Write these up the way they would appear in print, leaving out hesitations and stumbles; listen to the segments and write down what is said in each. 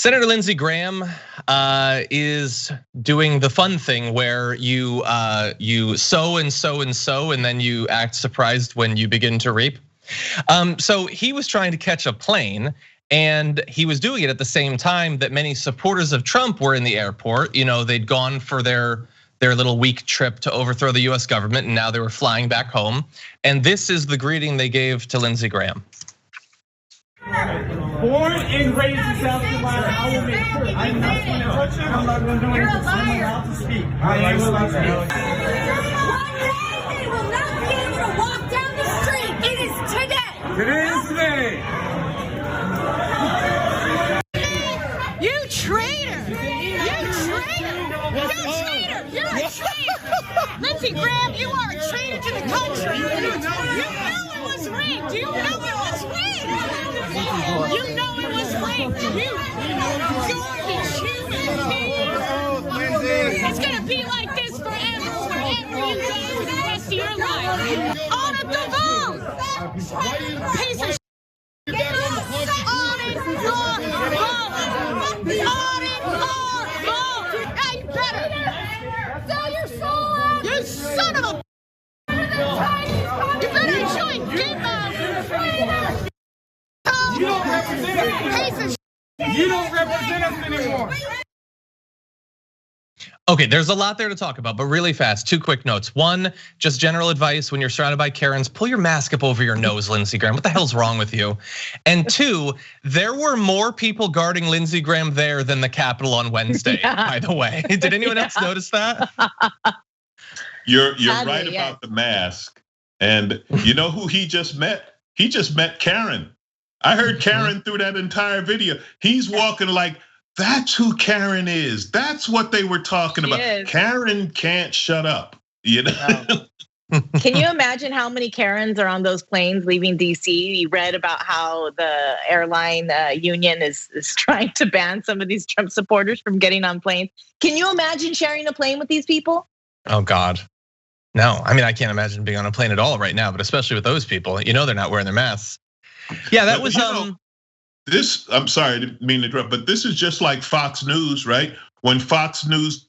Senator Lindsey Graham is doing the fun thing where you sow and sow and sow, and then you act surprised when you begin to reap. So he was trying to catch a plane, and he was doing it at the same time that many supporters of Trump were in the airport. You know, they'd gone for their little week trip to overthrow the US government, and now they were flying back home. And this is the greeting they gave to Lindsey Graham. Born and raised in South Carolina, I will make sure I'm not going to touch him. I'm not going to do anything. I'm allowed to speak. I am allowed to speak. One day they will not be able to walk down the street. It is today. Today is today. You traitor! You traitor! You're a traitor! You're a traitor! Lindsey Graham, you are a traitor to the country. You know it was rigged. You know it was rigged. You know it was rigged. You garbage human being. It's gonna be like this forever, wherever you go for the rest of your life. On a devil! Piece of shit. You don't represent us. You don't represent us anymore. Okay, there's a lot there to talk about, but really fast, 2 quick notes. 1, just general advice when you're surrounded by Karens, pull your mask up over your nose, Lindsey Graham. What the hell's wrong with you? And 2, there were more people guarding Lindsey Graham there than the Capitol on Wednesday, by the way. Did anyone else notice that? You're right about the mask. And you know who he just met? He just met Karen. I heard Karen through that entire video. He's walking like, that's who Karen is. That's what they were talking about. Karen can't shut up, you know? Can you imagine how many Karens are on those planes leaving DC? You read about how the airline union is trying to ban some of these Trump supporters from getting on planes. Can you imagine sharing a plane with these people? Oh God, no. I mean, I can't imagine being on a plane at all right now, but especially with those people, you know, they're not wearing their masks. Yeah, that was this, I'm sorry, I didn't mean to interrupt, but this is just like Fox News, right? When Fox News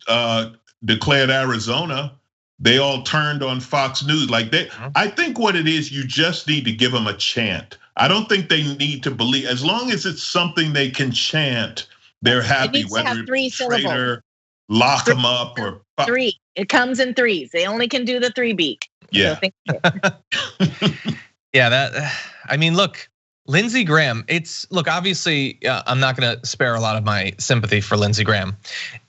declared Arizona, they all turned on Fox News. Like I think what it is, you just need to give them a chant. I don't think they need to believe, as long as it's something they can chant, they're happy. Whether it's traitor, lock them up, or 3. It comes in 3s. They only can do the 3 beat. Yeah. So yeah, I mean, look, Lindsey Graham, look, obviously, I'm not gonna spare a lot of my sympathy for Lindsey Graham,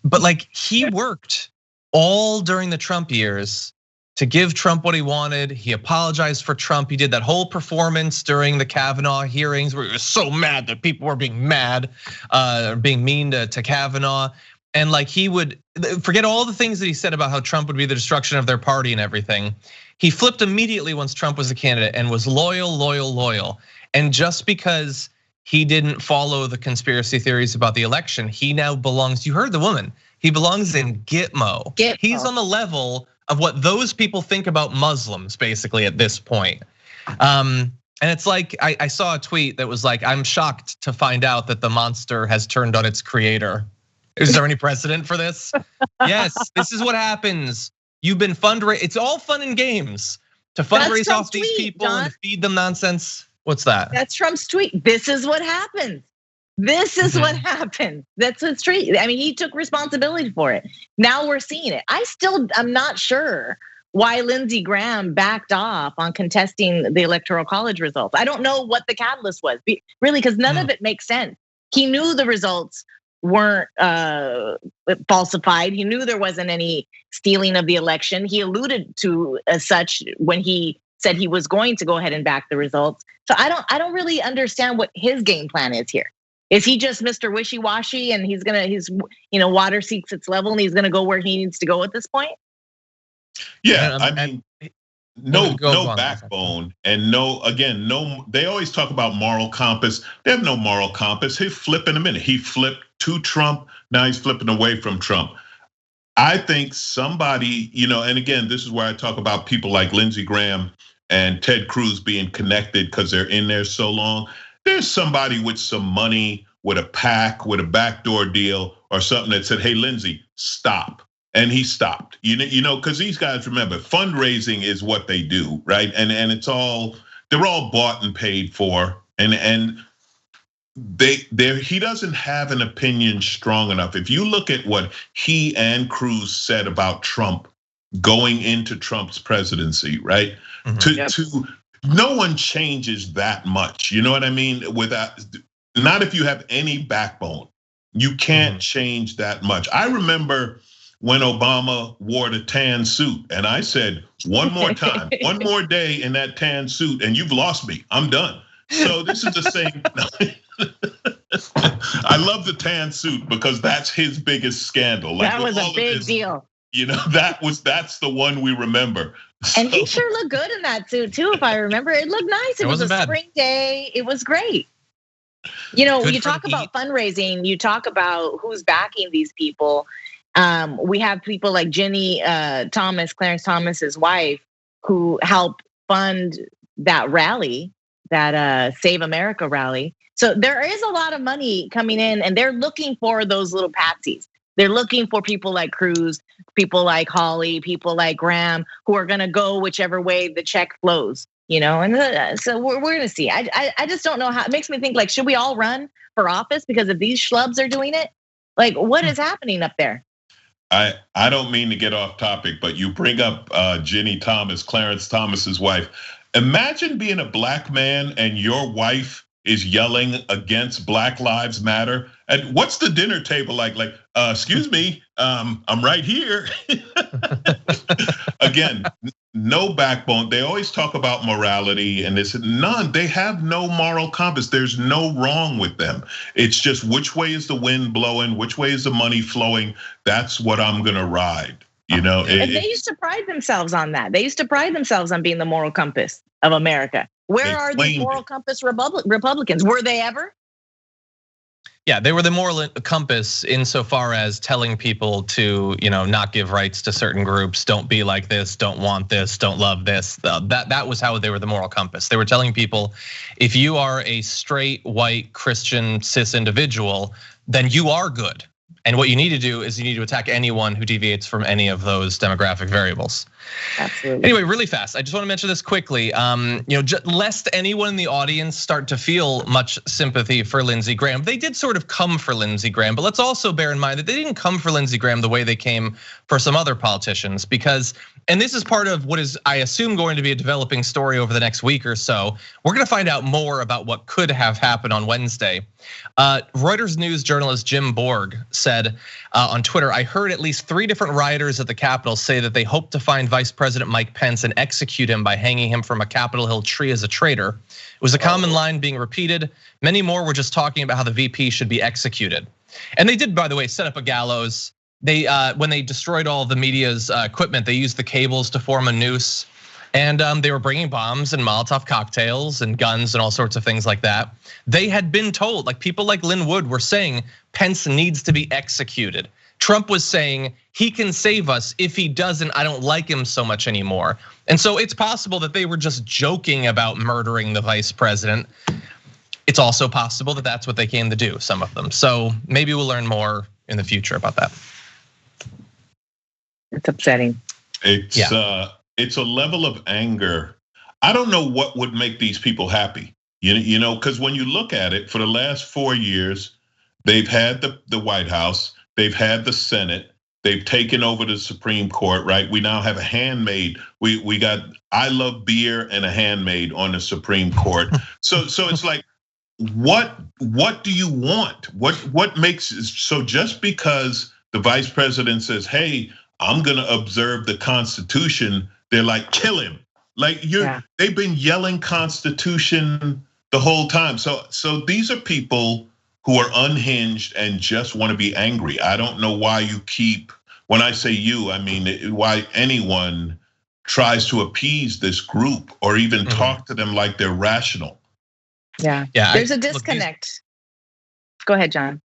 but like he worked all during the Trump years to give Trump what he wanted. He apologized for Trump. He did that whole performance during the Kavanaugh hearings where he was so mad that people were being mad, being mean to Kavanaugh. And like he would forget all the things that he said about how Trump would be the destruction of their party and everything. He flipped immediately once Trump was a candidate and was loyal. And just because he didn't follow the conspiracy theories about the election, he now belongs, you heard the woman, he belongs in Gitmo. He's on the level of what those people think about Muslims, basically, at this point. And it's like, I saw a tweet that was like, I'm shocked to find out that the monster has turned on its creator. Is there any precedent for this? Yes, this is what happens. You've been fundraising, it's all fun and games to fundraise off these people and feed them nonsense. What's that? That's Trump's tweet. This is what happened. This is what happened. That's his tweet. I mean, he took responsibility for it. Now we're seeing it. I'm not sure why Lindsey Graham backed off on contesting the Electoral College results. I don't know what the catalyst was, really, because none of it makes sense. He knew the results weren't falsified. He knew there wasn't any stealing of the election. He alluded to as such when he said he was going to go ahead and back the results. So I don't really understand what his game plan is here. Is he just Mr. Wishy-washy and his water seeks its level and he's gonna go where he needs to go at this point? Yeah, I mean, no backbone and no. They always talk about moral compass. They have no moral compass. He'll flip in a minute. He flipped to Trump. Now he's flipping away from Trump. I think somebody, and again, this is where I talk about people like Lindsey Graham and Ted Cruz being connected because they're in there so long. There's somebody with some money with a PAC, with a backdoor deal or something that said, hey, Lindsey, stop. And he stopped, you know, because these guys, remember, fundraising is what they do, right? And it's all, they're all bought and paid for, and he doesn't have an opinion strong enough. If you look at what he and Cruz said about Trump going into Trump's presidency, right? To no one changes that much, you know what I mean? Without, not if you have any backbone, you can't change that much. I remember when Obama wore the tan suit, and I said, one more time, one more day in that tan suit, and you've lost me. I'm done. So this is the same. I love the tan suit because that's his biggest scandal. That was a big deal. You know, that's the one we remember. And he sure looked good in that suit too, if I remember. It looked nice. It was a spring day. It was great. You know, when you talk about fundraising, you talk about who's backing these people. We have people like Jenny Thomas, Clarence Thomas's wife, who helped fund that rally, that Save America rally. So there is a lot of money coming in, and they're looking for those little patsies. They're looking for people like Cruz, people like Hawley, people like Graham, who are gonna go whichever way the check flows, you know? And so we're gonna see. I just don't know how. It makes me think, like, should we all run for office? Because if these schlubs are doing it, like, what is happening up there? I don't mean to get off topic, but you bring up Jenny Thomas, Clarence Thomas's wife. Imagine being a black man and your wife is yelling against Black Lives Matter. And what's the dinner table like? Like, excuse me, I'm right here. Again, no backbone. They always talk about morality and this, none. They have no moral compass. There's no wrong with them. It's just which way is the wind blowing, which way is the money flowing. That's what I'm gonna ride. You know, and they used to pride themselves on that. They used to pride themselves on being the moral compass of America. Where are the moral compass Republicans? Were they ever? Yeah, they were the moral compass insofar as telling people to, you know, not give rights to certain groups, don't be like this, don't want this, don't love this. That was how they were the moral compass. They were telling people, if you are a straight, white, Christian, cis individual, then you are good. And what you need to do is you need to attack anyone who deviates from any of those demographic variables. Absolutely. Anyway, really fast. I just want to mention this quickly. Lest anyone in the audience start to feel much sympathy for Lindsey Graham. They did sort of come for Lindsey Graham, but let's also bear in mind that they didn't come for Lindsey Graham the way they came for some other politicians, because, and this is part of what is, I assume, going to be a developing story over the next week or so. We're gonna find out more about what could have happened on Wednesday. Reuters News journalist Jim Borg said on Twitter, I heard at least 3 different rioters at the Capitol say that they hope to find Vice President Mike Pence and execute him by hanging him from a Capitol Hill tree as a traitor. It was a common line being repeated. Many more were just talking about how the VP should be executed. And they did, by the way, set up a gallows. They, when they destroyed all the media's equipment, they used the cables to form a noose. And they were bringing bombs and Molotov cocktails and guns and all sorts of things like that. They had been told, like people like Lynn Wood were saying, Pence needs to be executed. Trump was saying he can save us. If he doesn't, I don't like him so much anymore. And so it's possible that they were just joking about murdering the vice president. It's also possible that that's what they came to do, some of them. So maybe we'll learn more in the future about that. It's upsetting. It's a level of anger. I don't know what would make these people happy. You know, because when you look at it, for the last 4 years, they've had the White House, they've had the Senate, they've taken over the Supreme Court, right? We now have a handmaid. We got I Love Beer and a handmaid on the Supreme Court. So it's like, what do you want? What makes, so just because the vice president says, hey, I'm gonna observe the Constitution, they're like, kill him. Like they've been yelling Constitution the whole time. So these are people who are unhinged and just want to be angry. I don't know why you keep, when I say you, I mean why anyone tries to appease this group or even talk to them like they're rational. Yeah. There's a disconnect. Go ahead, John.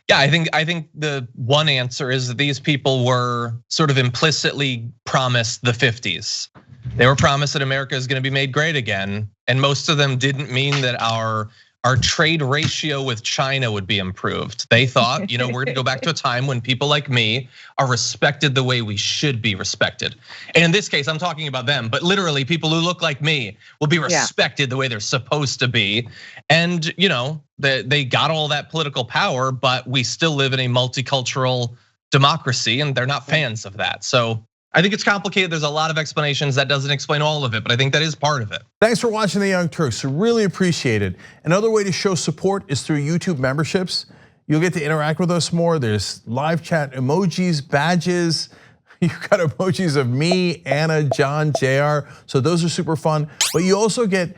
Yeah, I think the one answer is that these people were sort of implicitly promised the 50s. They were promised that America is going to be made great again, and most of them didn't mean that our our trade ratio with China would be improved. They thought, we're gonna go back to a time when people like me are respected the way we should be respected. And in this case, I'm talking about them, but literally people who look like me will be respected the way they're supposed to be. And they got all that political power, but we still live in a multicultural democracy and they're not fans of that. So I think it's complicated. There's a lot of explanations. That doesn't explain all of it, but I think that is part of it. Thanks for watching the Young Turks. Really appreciate it. Another way to show support is through YouTube memberships. You'll get to interact with us more. There's live chat emojis, badges. You've got emojis of me, Anna, John, JR. So those are super fun. But you also get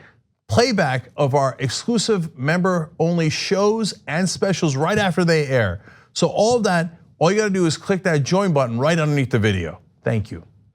playback of our exclusive member-only shows and specials right after they air. So all of that, all you gotta do is click that join button right underneath the video. Thank you.